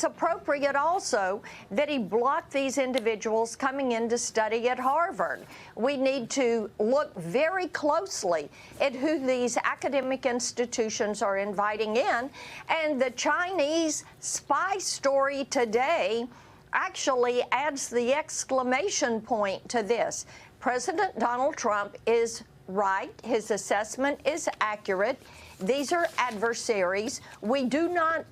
it's appropriate also that he blocked these individuals coming in to study at Harvard. We need to look very closely at who these academic institutions are inviting in. And the Chinese spy story today actually adds the exclamation point to this. President Donald Trump is right. His assessment is accurate. These are adversaries. We do not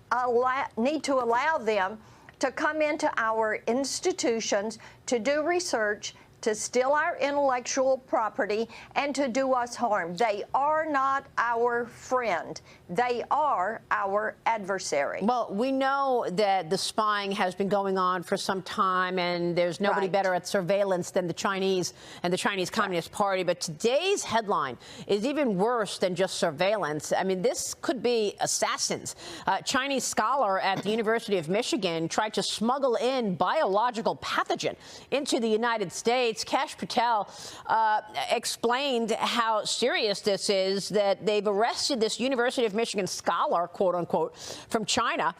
need to allow them to come into our institutions to do research, to steal our intellectual property, and to do us harm. They are not our friend. They are our adversary. Well, we know that the spying has been going on for some time, and there's nobody better at surveillance than the Chinese and the Chinese Communist Party. But today's headline is even worse than just surveillance. I mean, this could be assassins. A Chinese scholar at the University of Michigan tried to smuggle in biological pathogen into the United States. Kash Patel explained how serious this is, that they've arrested this University of Michigan scholar, quote unquote, from China,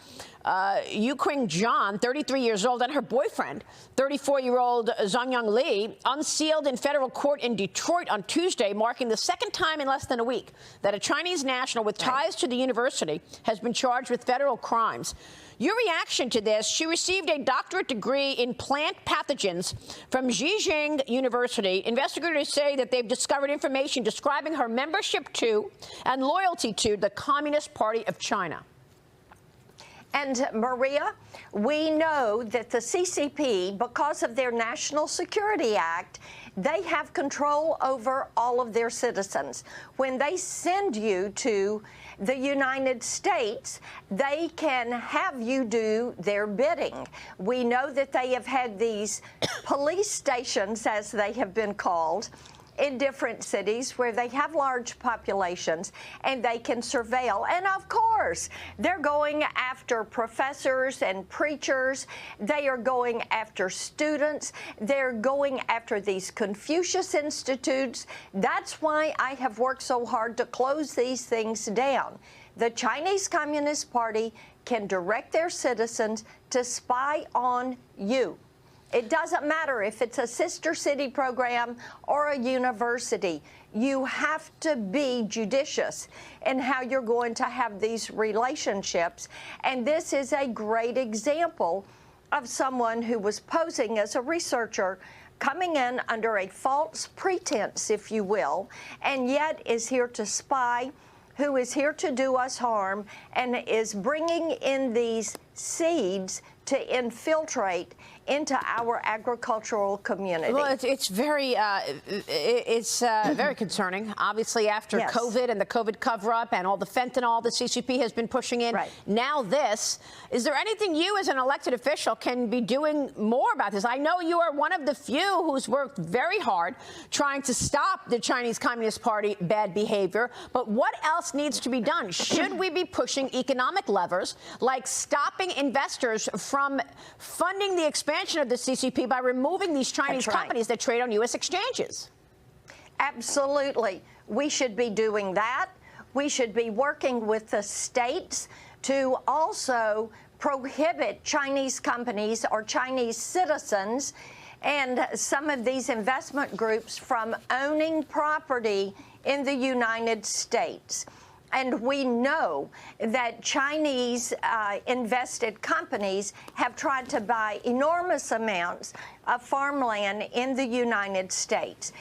Yu Qing Zhan, 33 years old, and her boyfriend, 34-year-old Zhongyang Li, unsealed in federal court in Detroit on Tuesday, marking the second time in less than a week that a Chinese national with ties to the university has been charged with federal crimes. Your reaction to this? She received a doctorate degree in plant pathogens from Zhejiang University. Investigators say that they've discovered information describing her membership to and loyalty to the Communist Party of China. And, Maria, we know that the CCP, because of their National Security Act, they have control over all of their citizens. When they send you to the United States, they can have you do their bidding. We know that they have had these police stations, as they have been called, in different cities where they have large populations and they can surveil. And of course, they're going after professors and preachers. They are going after students. They're going after these Confucius institutes. That's why I have worked so hard to close these things down. The Chinese Communist Party can direct their citizens to spy on you. It doesn't matter if it's a sister city program or a university. You have to be judicious in how you're going to have these relationships. And this is a great example of someone who was posing as a researcher, coming in under a false pretense, if you will, and yet is here to spy, who is here to do us harm, and is bringing in these seeds to infiltrate into our agricultural community. Well, it's very concerning. Obviously, after COVID and the COVID cover-up and all the fentanyl the CCP has been pushing in, now this. Is there anything you as an elected official can be doing more about this? I know you are one of the few who's worked very hard trying to stop the Chinese Communist Party bad behavior, but what else needs to be done? Should we be pushing economic levers like stopping investors from funding the expansion of the CCP by removing these Chinese companies that trade on U.S. exchanges? Absolutely. We should be doing that. We should be working with the states to also prohibit Chinese companies or Chinese citizens and some of these investment groups from owning property in the United States. And we know that Chinese invested companies have tried to buy enormous amounts of farmland in the United States.